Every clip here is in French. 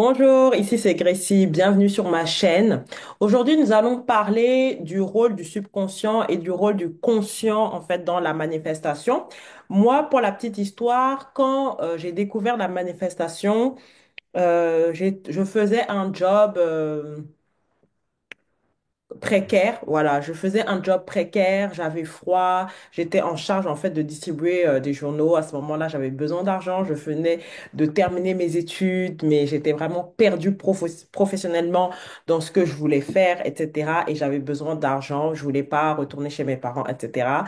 Bonjour, ici c'est Gracie, bienvenue sur ma chaîne. Aujourd'hui, nous allons parler du rôle du subconscient et du rôle du conscient en fait dans la manifestation. Moi, pour la petite histoire, quand j'ai découvert la manifestation, je faisais un job précaire, voilà, je faisais un job précaire, j'avais froid, j'étais en charge en fait de distribuer des journaux. À ce moment-là, j'avais besoin d'argent, je venais de terminer mes études, mais j'étais vraiment perdue professionnellement dans ce que je voulais faire, etc. Et j'avais besoin d'argent, je voulais pas retourner chez mes parents, etc.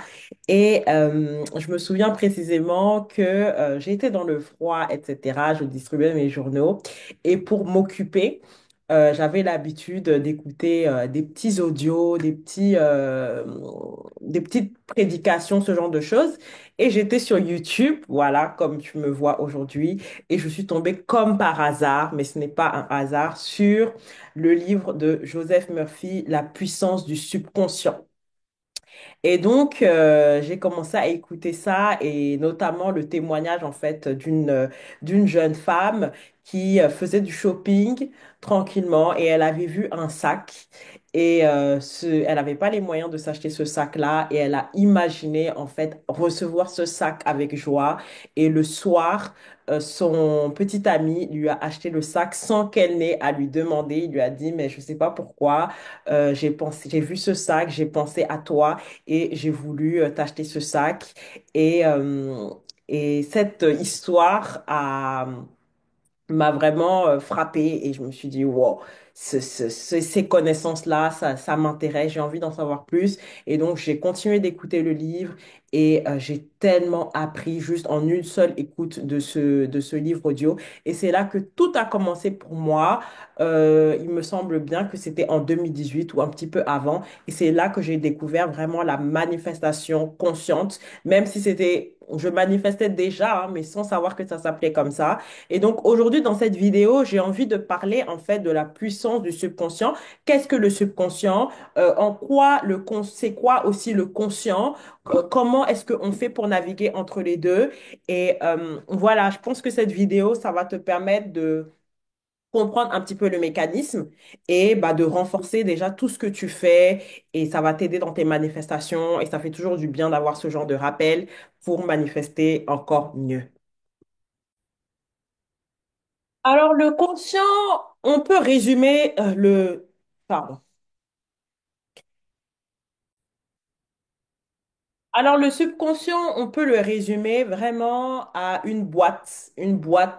Et je me souviens précisément que j'étais dans le froid, etc. Je distribuais mes journaux et pour m'occuper, j'avais l'habitude d'écouter des petits audios, des petites prédications, ce genre de choses. Et j'étais sur YouTube, voilà, comme tu me vois aujourd'hui, et je suis tombée comme par hasard, mais ce n'est pas un hasard, sur le livre de Joseph Murphy, La puissance du subconscient. Et donc, j'ai commencé à écouter ça et notamment le témoignage en fait d'une jeune femme qui faisait du shopping tranquillement et elle avait vu un sac et elle n'avait pas les moyens de s'acheter ce sac-là et elle a imaginé en fait recevoir ce sac avec joie et le soir, son petit ami lui a acheté le sac sans qu'elle n'ait à lui demander. Il lui a dit, mais je sais pas pourquoi, j'ai vu ce sac, j'ai pensé à toi et j'ai voulu t'acheter ce sac. Et, euh, et cette histoire m'a vraiment frappée et je me suis dit, wow, ces connaissances-là, ça m'intéresse, j'ai envie d'en savoir plus. Et donc, j'ai continué d'écouter le livre et j'ai tellement appris juste en une seule écoute de ce livre audio. Et c'est là que tout a commencé pour moi. Il me semble bien que c'était en 2018 ou un petit peu avant. Et c'est là que j'ai découvert vraiment la manifestation consciente, même si je manifestais déjà, hein, mais sans savoir que ça s'appelait comme ça. Et donc aujourd'hui, dans cette vidéo, j'ai envie de parler en fait de la puissance du subconscient. Qu'est-ce que le subconscient? C'est quoi aussi le conscient? Comment est-ce qu'on fait pour naviguer entre les deux? Et voilà, je pense que cette vidéo, ça va te permettre de comprendre un petit peu le mécanisme et bah, de renforcer déjà tout ce que tu fais et ça va t'aider dans tes manifestations et ça fait toujours du bien d'avoir ce genre de rappel pour manifester encore mieux. Alors, le conscient, on peut résumer Pardon. Alors, le subconscient, on peut le résumer vraiment à une boîte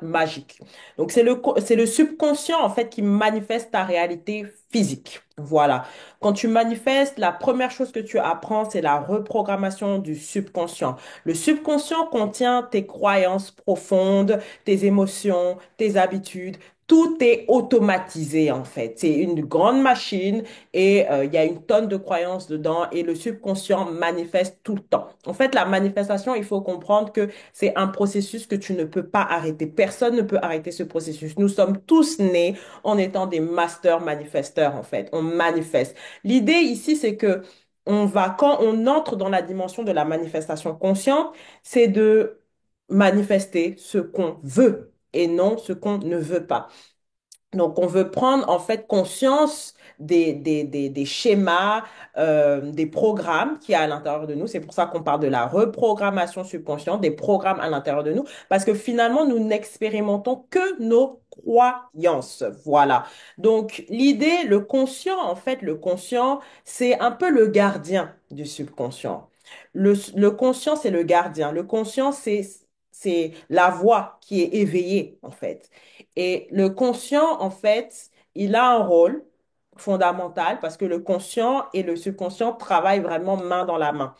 magique. Donc, c'est le subconscient, en fait, qui manifeste ta réalité physique. Voilà. Quand tu manifestes, la première chose que tu apprends, c'est la reprogrammation du subconscient. Le subconscient contient tes croyances profondes, tes émotions, tes habitudes. Tout est automatisé, en fait. C'est une grande machine et il y a une tonne de croyances dedans et le subconscient manifeste tout le temps. En fait, la manifestation, il faut comprendre que c'est un processus que tu ne peux pas arrêter. Personne ne peut arrêter ce processus. Nous sommes tous nés en étant des masters manifesteurs, en fait. On manifeste. L'idée ici, c'est que quand on entre dans la dimension de la manifestation consciente, c'est de manifester ce qu'on veut et non ce qu'on ne veut pas. Donc, on veut prendre en fait conscience des schémas, des programmes qu'il y a à l'intérieur de nous. C'est pour ça qu'on parle de la reprogrammation subconsciente, des programmes à l'intérieur de nous, parce que finalement, nous n'expérimentons que nos croyances. Voilà. Donc, l'idée, le conscient, en fait, le conscient, c'est un peu le gardien du subconscient. Le conscient, c'est le gardien. Le conscient, c'est la voix qui est éveillée, en fait. Et le conscient, en fait, il a un rôle fondamental parce que le conscient et le subconscient travaillent vraiment main dans la main.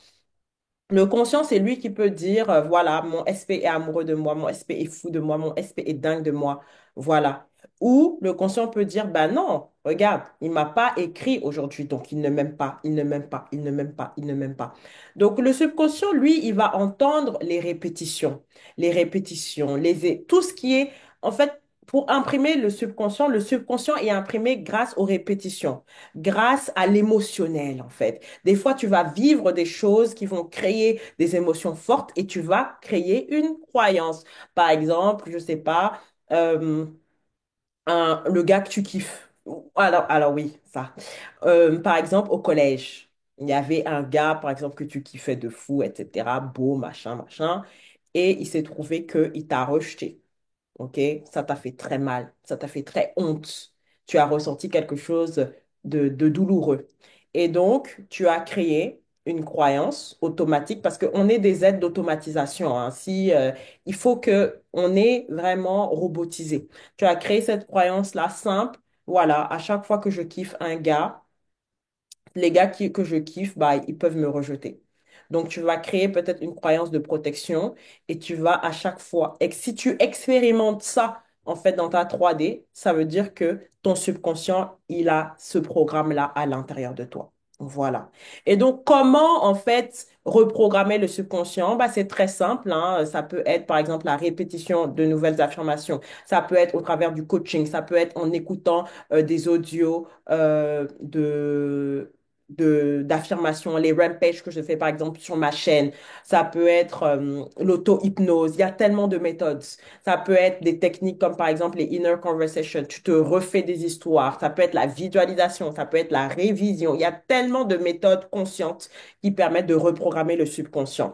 Le conscient, c'est lui qui peut dire, voilà, mon SP est amoureux de moi, mon SP est fou de moi, mon SP est dingue de moi. Voilà. Ou le conscient peut dire, ben non, regarde, il m'a pas écrit aujourd'hui, donc il ne m'aime pas, il ne m'aime pas, il ne m'aime pas, il ne m'aime pas. Donc le subconscient, lui, il va entendre les répétitions, tout ce qui est, en fait, pour imprimer le subconscient est imprimé grâce aux répétitions, grâce à l'émotionnel, en fait. Des fois, tu vas vivre des choses qui vont créer des émotions fortes et tu vas créer une croyance. Par exemple, je sais pas, euh, le gars que tu kiffes. Alors oui, ça. Par exemple, au collège, il y avait un gars, par exemple, que tu kiffais de fou, etc. Beau, machin, machin. Et il s'est trouvé qu'il t'a rejeté. OK? Ça t'a fait très mal, ça t'a fait très honte. Tu as ressenti quelque chose de douloureux. Et donc, tu as créé une croyance automatique parce qu'on est des aides d'automatisation, hein. Si, il faut que on est vraiment robotisé. Tu as créé cette croyance-là simple. Voilà, à chaque fois que je kiffe un gars, les gars que je kiffe, bah, ils peuvent me rejeter. Donc, tu vas créer peut-être une croyance de protection et tu vas à chaque fois, et si tu expérimentes ça, en fait, dans ta 3D, ça veut dire que ton subconscient, il a ce programme-là à l'intérieur de toi. Voilà. Et donc, comment, en fait, reprogrammer le subconscient? Bah, c'est très simple, hein. Ça peut être, par exemple, la répétition de nouvelles affirmations. Ça peut être au travers du coaching. Ça peut être en écoutant des audios d'affirmation, les rampages que je fais par exemple sur ma chaîne. Ça peut être l'auto-hypnose. Il y a tellement de méthodes. Ça peut être des techniques comme par exemple les inner conversations. Tu te refais des histoires. Ça peut être la visualisation. Ça peut être la révision. Il y a tellement de méthodes conscientes qui permettent de reprogrammer le subconscient.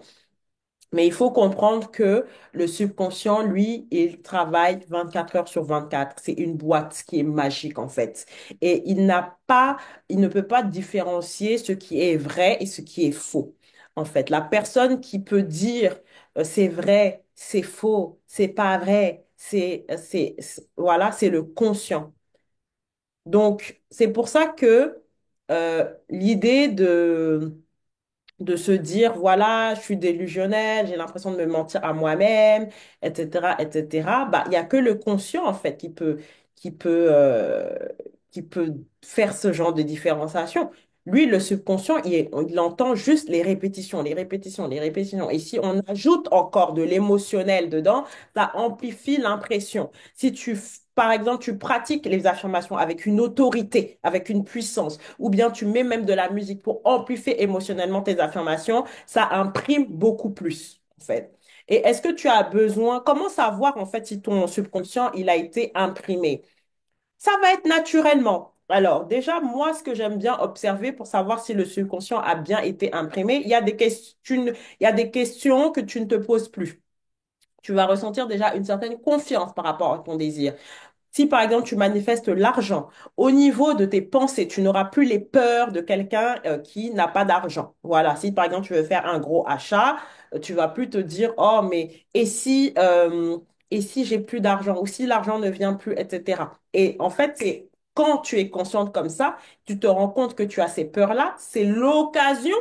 Mais il faut comprendre que le subconscient, lui, il travaille 24 heures sur 24. C'est une boîte qui est magique, en fait. Et il ne peut pas différencier ce qui est vrai et ce qui est faux. En fait, la personne qui peut dire c'est vrai, c'est faux, c'est pas vrai, voilà, c'est le conscient. Donc, c'est pour ça que l'idée de se dire, voilà, je suis délusionnel, j'ai l'impression de me mentir à moi-même, etc., etc. Bah, il y a que le conscient, en fait, qui peut, euh, qui peut faire ce genre de différenciation. Lui, le subconscient, il entend juste les répétitions, les répétitions, les répétitions. Et si on ajoute encore de l'émotionnel dedans, ça amplifie l'impression. Si par exemple, tu pratiques les affirmations avec une autorité, avec une puissance, ou bien tu mets même de la musique pour amplifier émotionnellement tes affirmations, ça imprime beaucoup plus, en fait. Et est-ce que tu as besoin, comment savoir, en fait, si ton subconscient, il a été imprimé? Ça va être naturellement. Alors, déjà, moi, ce que j'aime bien observer pour savoir si le subconscient a bien été imprimé, il y a des questions que tu ne te poses plus. Tu vas ressentir déjà une certaine confiance par rapport à ton désir. Si par exemple tu manifestes l'argent au niveau de tes pensées, tu n'auras plus les peurs de quelqu'un qui n'a pas d'argent. Voilà, si par exemple tu veux faire un gros achat, tu vas plus te dire oh mais et si j'ai plus d'argent ou si l'argent ne vient plus, etc. Et en fait, c'est quand tu es consciente comme ça, tu te rends compte que tu as ces peurs-là, c'est l'occasion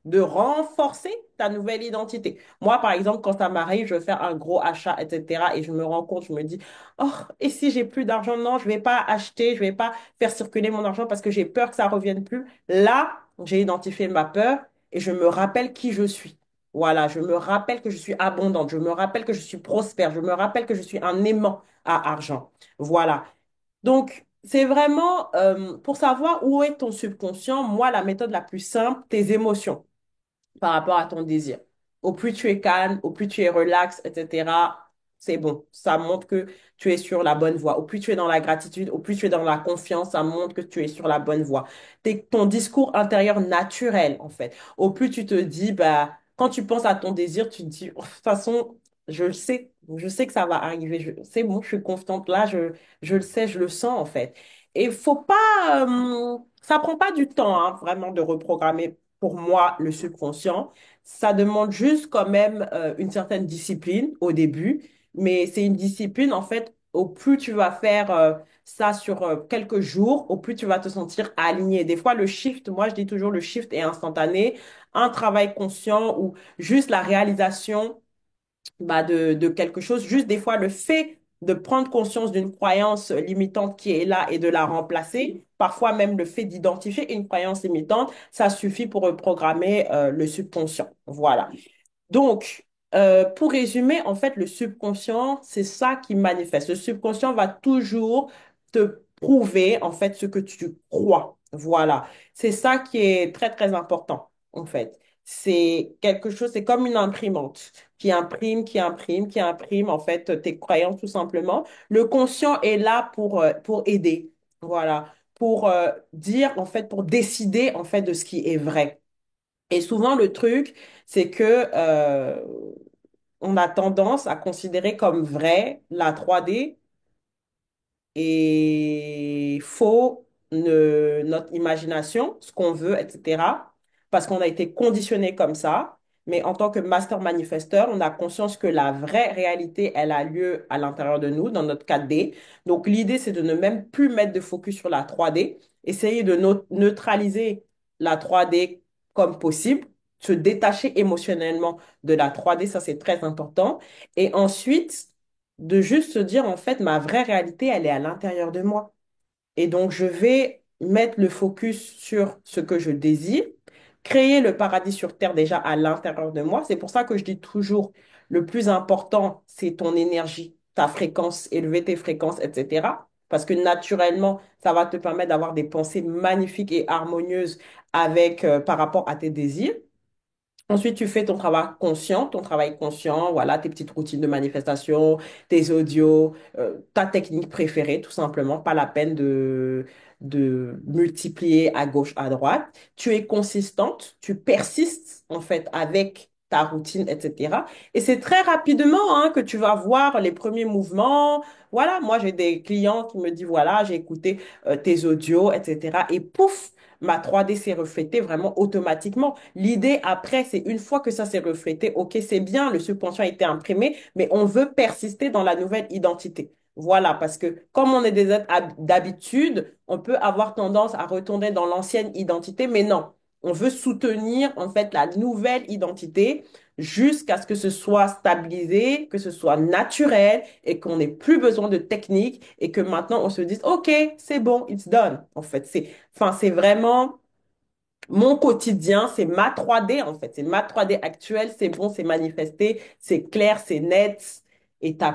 de renforcer ta nouvelle identité. Moi, par exemple, quand ça m'arrive, je veux faire un gros achat, etc. Et je me rends compte, je me dis, oh, et si j'ai plus d'argent? Non, je vais pas acheter, je vais pas faire circuler mon argent parce que j'ai peur que ça revienne plus. Là, j'ai identifié ma peur et je me rappelle qui je suis. Voilà, je me rappelle que je suis abondante, je me rappelle que je suis prospère, je me rappelle que je suis un aimant à argent. Voilà. Donc, c'est vraiment pour savoir où est ton subconscient, moi, la méthode la plus simple, tes émotions par rapport à ton désir. Au plus tu es calme, au plus tu es relax, etc., c'est bon. Ça montre que tu es sur la bonne voie. Au plus tu es dans la gratitude, au plus tu es dans la confiance, ça montre que tu es sur la bonne voie. Ton discours intérieur naturel, en fait. Au plus tu te dis, bah, quand tu penses à ton désir, tu te dis, oh, de toute façon, je sais que ça va arriver. C'est bon, je suis confiante là, je le sais, je le sens, en fait. Et il faut pas, ça prend pas du temps, hein, vraiment, de reprogrammer pour moi, le subconscient. Ça demande juste quand même une certaine discipline au début, mais c'est une discipline, en fait, au plus tu vas faire ça sur quelques jours, au plus tu vas te sentir aligné. Des fois, le shift, moi, je dis toujours, le shift est instantané. Un travail conscient ou juste la réalisation bah, de quelque chose. Juste des fois, le fait de prendre conscience d'une croyance limitante qui est là et de la remplacer, parfois même le fait d'identifier une croyance limitante, ça suffit pour reprogrammer le subconscient. Voilà. Donc, pour résumer, en fait, le subconscient, c'est ça qui manifeste. Le subconscient va toujours te prouver, en fait, ce que tu crois. Voilà. C'est ça qui est très, très important, en fait. c'est quelque chose, c'est comme une imprimante qui imprime, qui imprime, qui imprime en fait tes croyances tout simplement. Le conscient est là pour aider, voilà, pour dire en fait, pour décider en fait de ce qui est vrai. Et souvent le truc, c'est que on a tendance à considérer comme vrai la 3D et faux notre imagination, ce qu'on veut, etc. Parce qu'on a été conditionné comme ça. Mais en tant que master manifesteur, on a conscience que la vraie réalité, elle a lieu à l'intérieur de nous, dans notre 4D. Donc, l'idée, c'est de ne même plus mettre de focus sur la 3D, essayer de neutraliser la 3D comme possible, se détacher émotionnellement de la 3D, ça c'est très important. Et ensuite, de juste se dire, en fait, ma vraie réalité, elle est à l'intérieur de moi. Et donc, je vais mettre le focus sur ce que je désire, créer le paradis sur Terre déjà à l'intérieur de moi. C'est pour ça que je dis toujours, le plus important, c'est ton énergie, ta fréquence, élever tes fréquences, etc. Parce que naturellement, ça va te permettre d'avoir des pensées magnifiques et harmonieuses avec, par rapport à tes désirs. Ensuite, tu fais ton travail conscient, voilà, tes petites routines de manifestation, tes audios, ta technique préférée, tout simplement. Pas la peine de multiplier à gauche, à droite. Tu es consistante, tu persistes, en fait, avec ta routine, etc. Et c'est très rapidement, hein, que tu vas voir les premiers mouvements. Voilà, moi, j'ai des clients qui me disent, voilà, j'ai écouté tes audios, etc. Et pouf! Ma 3D s'est reflétée vraiment automatiquement. L'idée après, c'est une fois que ça s'est reflété, ok, c'est bien, le subconscient a été imprimé, mais on veut persister dans la nouvelle identité. Voilà, parce que comme on est des êtres d'habitude, on peut avoir tendance à retourner dans l'ancienne identité, mais non, on veut soutenir en fait la nouvelle identité jusqu'à ce que ce soit stabilisé, que ce soit naturel et qu'on n'ait plus besoin de technique et que maintenant on se dise, ok, c'est bon, it's done. En fait, c'est vraiment mon quotidien, c'est ma 3D en fait. C'est ma 3D actuelle, c'est bon, c'est manifesté, c'est clair, c'est net. Et t'as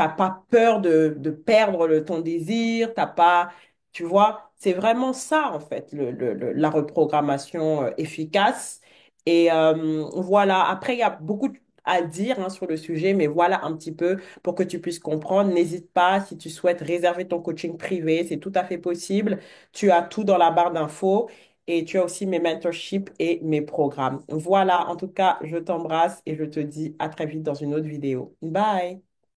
pas peur de perdre ton désir, t'as pas, tu vois, c'est vraiment ça en fait, la reprogrammation efficace. Et voilà, après, il y a beaucoup à dire hein, sur le sujet, mais voilà un petit peu pour que tu puisses comprendre. N'hésite pas, si tu souhaites réserver ton coaching privé, c'est tout à fait possible. Tu as tout dans la barre d'infos. Et tu as aussi mes mentorships et mes programmes. Voilà, en tout cas, je t'embrasse et je te dis à très vite dans une autre vidéo. Bye!